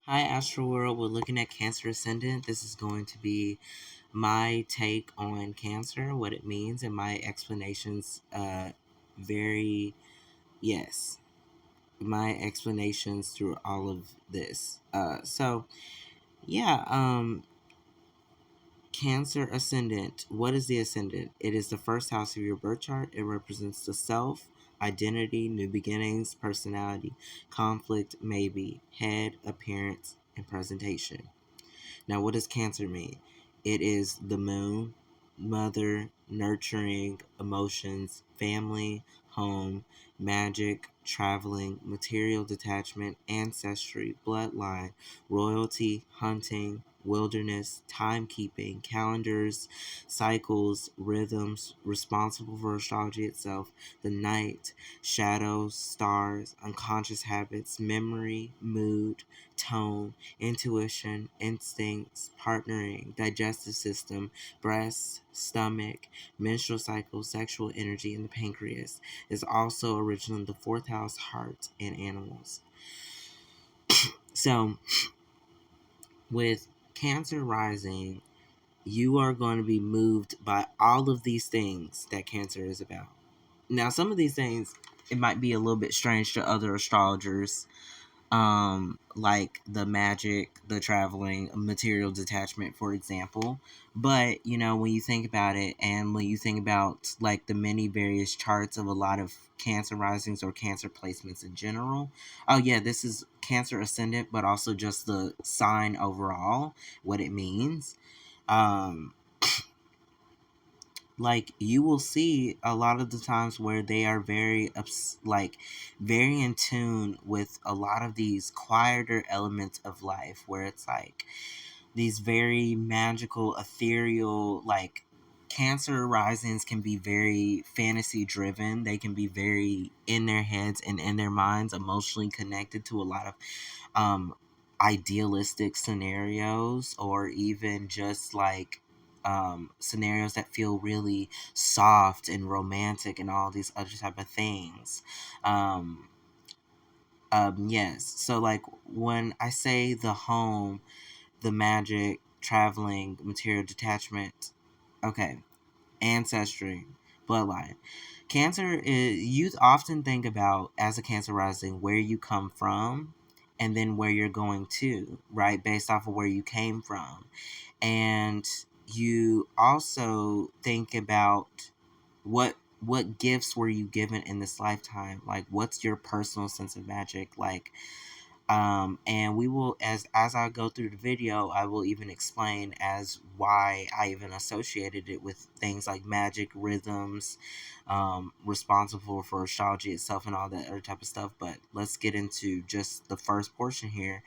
Hi, Astro World. We're looking at Cancer Ascendant. This is going to be my take on Cancer, what it means, and my explanations. Very, yes, my explanations through all of this. Cancer Ascendant. What is the Ascendant? It is the first house of your birth chart. It represents the self, identity, new beginnings, personality, conflict, maybe, head, appearance, and presentation. Now, what does Cancer mean? It is the moon, mother, nurturing, emotions, family, home, magic, traveling, material detachment, ancestry, bloodline, royalty, hunting, wilderness, timekeeping, calendars, cycles, rhythms, responsible for astrology itself, the night, shadows, stars, unconscious habits, memory, mood, tone, intuition, instincts, partnering, digestive system, breast, stomach, menstrual cycle, sexual energy, and the pancreas. Is also originally the fourth house, heart, and animals. So, with Cancer rising, you are going to be moved by all of these things that Cancer is about. Now, some of these things, it might be a little bit strange to other astrologers, like the magic, the traveling, material detachment, for example. But when you think about it, and when you think about like the many various charts of a lot of Cancer risings or Cancer placements in general, oh yeah, this is Cancer ascendant, but also just the sign overall, what it means. um like you will see a lot of the times where they are very in tune with a lot of these quieter elements of life, where it's like these very magical, ethereal, like Cancer risings can be very fantasy driven. They can be very in their heads and in their minds, emotionally connected to a lot of um idealistic scenarios, or even just like scenarios that feel really soft and romantic and all these other type of things. um yes, so like when I say the home, the magic, traveling, material detachment, okay, ancestry, bloodline. Cancer is, you often think about as a Cancer rising where you come from and then where you're going to, right? Based off of where you came from. And you also think about what gifts were you given in this lifetime? Like what's your personal sense of magic? Like and we will, as I go through the video, I will even explain as why I even associated it with things like magic, rhythms, responsible for astrology itself and all that other type of stuff. But let's get into just the first portion here.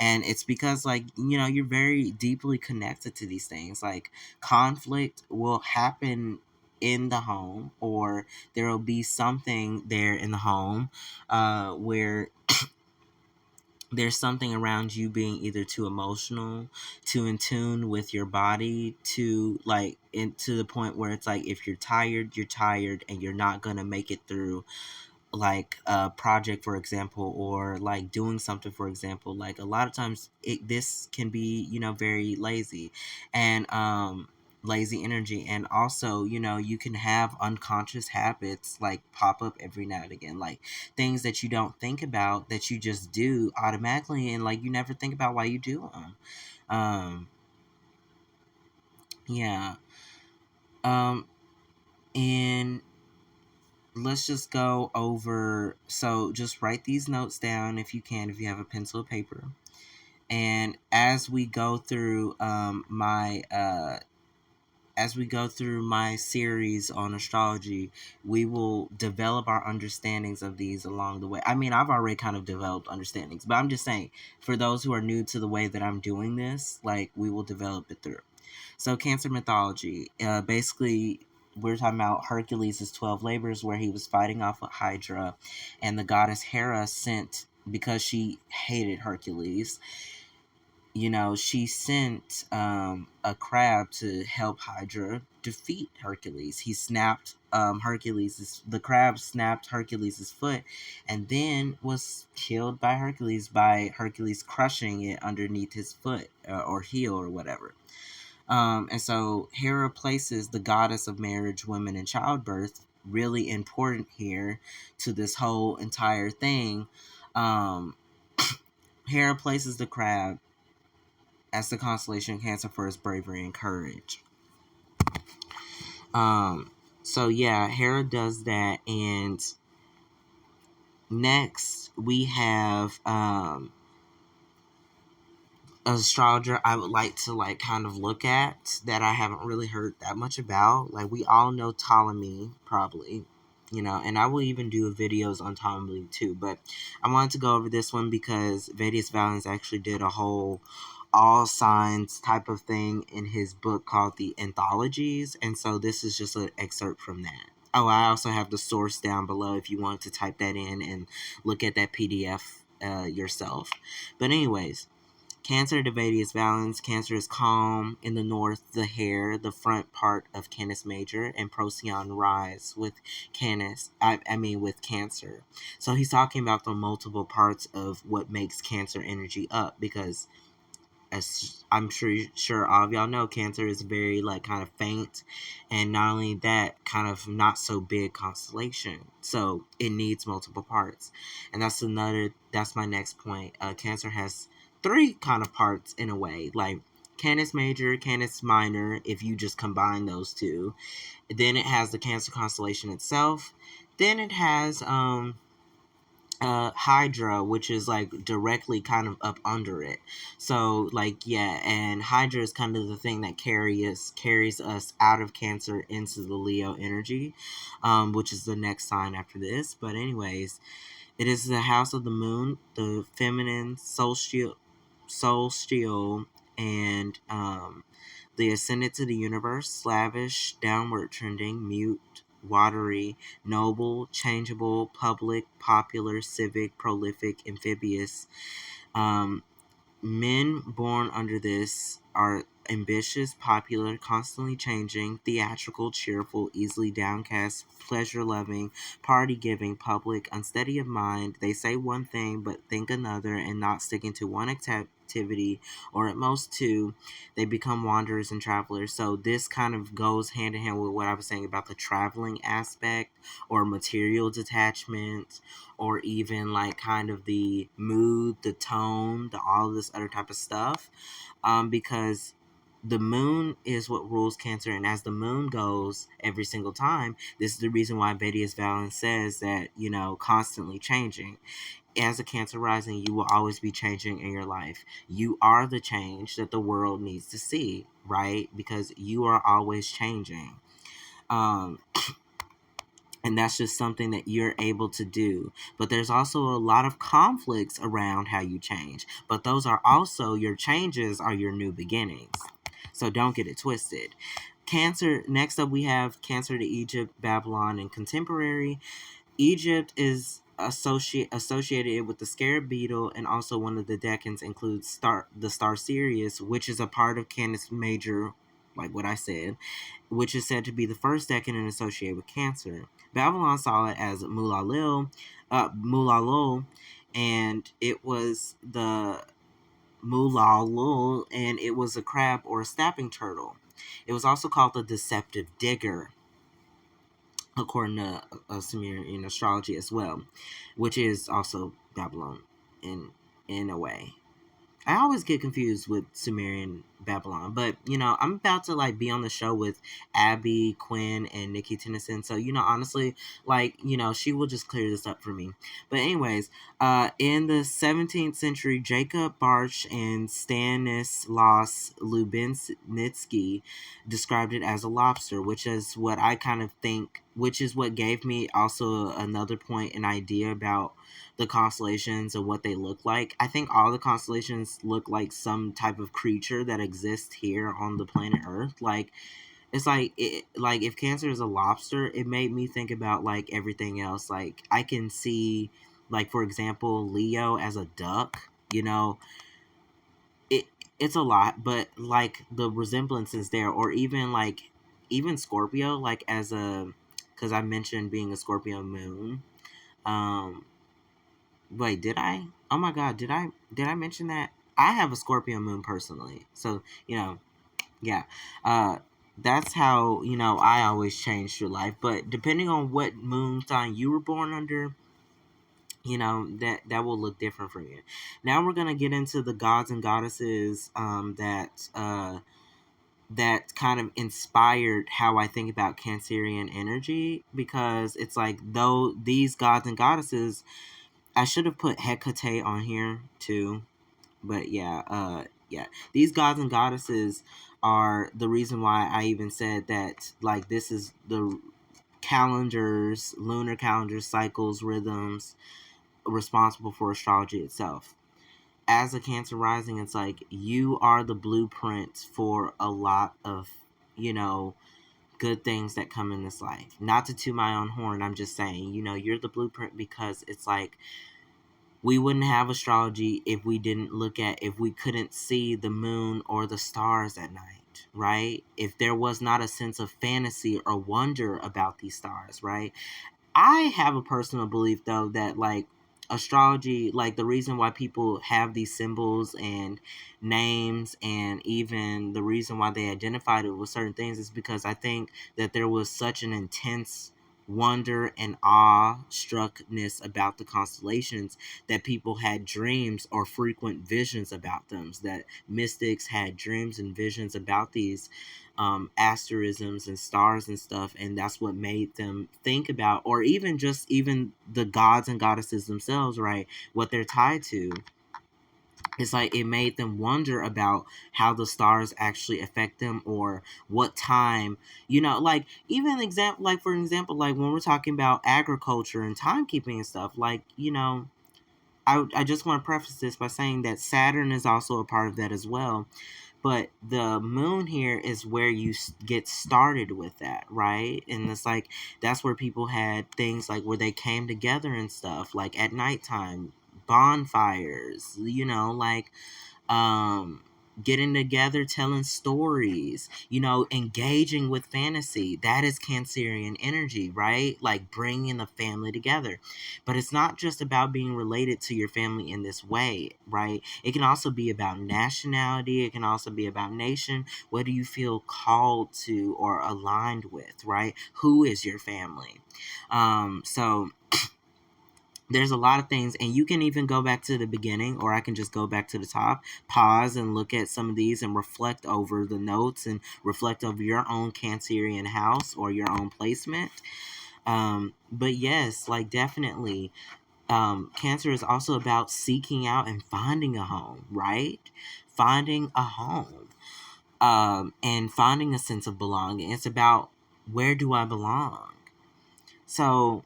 And it's because, like, you're very deeply connected to these things. Like conflict will happen in the home, or there will be something there in the home where there's something around you being either too emotional, too in tune with your body, to like to the point where it's like if you're tired and you're not gonna make it through like a project, for example, or like doing something, for example. Like a lot of times this can be very lazy, and lazy energy. And also you can have unconscious habits like pop up every now and again, like things that you don't think about that you just do automatically, and like you never think about why you do them. um yeah. um and let's just go over. So just write these notes down if you can, if you have a pencil or paper. And as we go through my series on astrology, we will develop our understandings of these along the way. I mean, I've already kind of developed understandings, but I'm just saying, for those who are new to the way that I'm doing this, like, we will develop it through. So, Cancer mythology, basically, we're talking about Hercules' 12 labors, where he was fighting off a Hydra, and the goddess Hera sent, because she hated Hercules, she sent a crab to help Hydra defeat Hercules. He snapped the crab snapped Hercules' foot and then was killed by Hercules crushing it underneath his foot or heel or whatever. And so Hera places the goddess of marriage, women, and childbirth, really important here to this whole entire thing. Hera places the crab as the constellation Cancer for his bravery and courage. So yeah, Hera does that, and next we have astrologer I would like to kind of look at that I haven't really heard that much about. Like, we all know Ptolemy, probably, and I will even do videos on Ptolemy too, but I wanted to go over this one because Vettius Valens actually did a whole all signs type of thing in his book called the Anthologies, and so this is just an excerpt from that. Oh, I also have the source down below if you want to type that in and look at that PDF yourself. But anyways, Cancer to Vettius Valens. Cancer is calm in the north, the hair, the front part of Canis Major, and Procyon rise with with Cancer. So he's talking about the multiple parts of what makes Cancer energy up, because as I'm sure all of y'all know, Cancer is very kind of faint, and not only that, kind of not so big constellation. So it needs multiple parts, and that's my next point. Cancer has three kind of parts in a way, like Canis Major, Canis Minor. If you just combine those two, then it has the Cancer constellation itself. Then it has Hydra, which is directly kind of up under it. So and Hydra is kind of the thing that carries us out of Cancer into the Leo energy, which is the next sign after this. But anyways, it is the house of the moon, the feminine solstice, and the ascendant to the universe, slavish, downward trending, mute, watery, noble, changeable, public, popular, civic, prolific, amphibious. Men born under this are ambitious, popular, constantly changing, theatrical, cheerful, easily downcast, pleasure-loving, party-giving, public, unsteady of mind. They say one thing but think another, and not sticking to one activity or at most two. They become wanderers and travelers. So this kind of goes hand in hand with what I was saying about the traveling aspect, or material detachment, or even kind of the mood, the tone, all of this other type of stuff, because the moon is what rules Cancer, and as the moon goes every single time, this is the reason why Vettius Valens says that, constantly changing. As a Cancer rising, you will always be changing in your life. You are the change that the world needs to see, right? Because you are always changing. And that's just something that you're able to do. But there's also a lot of conflicts around how you change. But those are also, your changes are your new beginnings. So don't get it twisted. Cancer, next up we have Cancer to Egypt, Babylon, and contemporary. Egypt is associated with the scarab beetle, and also one of the decans includes the star Sirius, which is a part of Canis Major, like what I said, which is said to be the first decan and associated with Cancer. Babylon saw it as Mulalil, and it was the Mulalul, and it was a crab or a snapping turtle. It was also called the deceptive digger, according to Sumerian astrology as well, which is also Babylon in a way. I always get confused with Sumerian Babylon, but I'm about to be on the show with Abby, Quinn, and Nikki Tennyson. So honestly, she will just clear this up for me. But anyways, in the 17th century, Jacob Bartsch and Stanislaus Lubinitsky described it as a lobster, which is what I kind of think, which is what gave me also another point, an idea about the constellations and what they look like. I think all the constellations look like some type of creature that exists here on the planet Earth. It's if Cancer is a lobster, it made me think about everything else. I can see, for example, Leo as a duck. It it's a lot, but like the resemblance is there. Or even like even Scorpio, like as a, because I mentioned being a Scorpio moon. um Wait, did I? Oh my god, did I mention that? I have a Scorpio moon personally. So, yeah. Uh that's how, I always change your life. But depending on what moon sign you were born under, that will look different for you. Now we're gonna get into the gods and goddesses that kind of inspired how I think about Cancerian energy, because it's like, though these gods and goddesses, I should have put Hecate on here too, but yeah, these gods and goddesses are the reason why I even said that, like, this is the calendars, lunar calendars, cycles, rhythms responsible for astrology itself. As a Cancer rising, it's like you are the blueprint for a lot of, you know, good things that come in this life. Not to toot my own horn, I'm just saying, you're the blueprint, because it's like we wouldn't have astrology if we couldn't see the moon or the stars at night, right? If there was not a sense of fantasy or wonder about these stars, right? I have a personal belief, though, that like astrology, like the reason why people have these symbols and names, and even the reason why they identified it with certain things, is because I think that there was such an intense wonder and awe struckness about the constellations that people had dreams or frequent visions about them, that mystics had dreams and visions about these asterisms and stars and stuff, and that's what made them think about, or even the gods and goddesses themselves, right? What they're tied to. It's like it made them wonder about how the stars actually affect them, or what time, like even example, like for example, like when we're talking about agriculture and timekeeping and stuff, like I just want to preface this by saying that Saturn is also a part of that as well. But the moon here is where you get started with that, right? And it's like that's where people had things like where they came together and stuff, like at nighttime, bonfires, like um getting together, telling stories, engaging with fantasy. That is Cancerian energy, right? Like bringing the family together. But it's not just about being related to your family in this way, right? It can also be about nationality. It can also be about nation. What do you feel called to or aligned with, right? Who is your family? So there's a lot of things, and you can even go back to the beginning, or I can just go back to the top, pause and look at some of these and reflect over the notes and reflect over your own Cancerian house or your own placement. But yes, like definitely, Cancer is also about seeking out and finding a home, right? Finding a home, and finding a sense of belonging. It's about, where do I belong? So,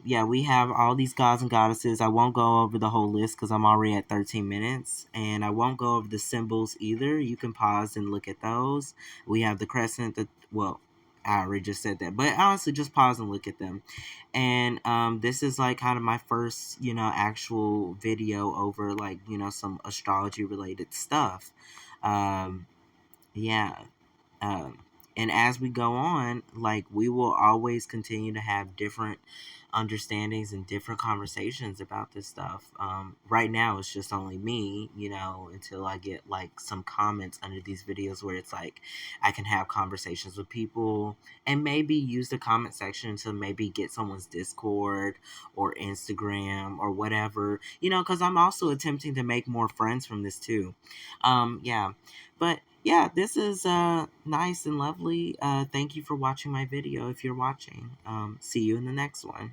yeah, we have all these gods and goddesses. I won't go over the whole list because I'm already at 13 minutes. And I won't go over the symbols either. You can pause and look at those. We have the crescent, well, I already just said that. But honestly, just pause and look at them. And this is like kind of my first, actual video over like, some astrology related stuff. Um, yeah. Um, and as we go on, like we will always continue to have different understandings and different conversations about this stuff. Right now, it's just only me, until I get like some comments under these videos where it's like I can have conversations with people and maybe use the comment section to maybe get someone's Discord or Instagram or whatever, because I'm also attempting to make more friends from this too. Yeah, but yeah, this is nice and lovely. Thank you for watching my video if you're watching. See you in the next one.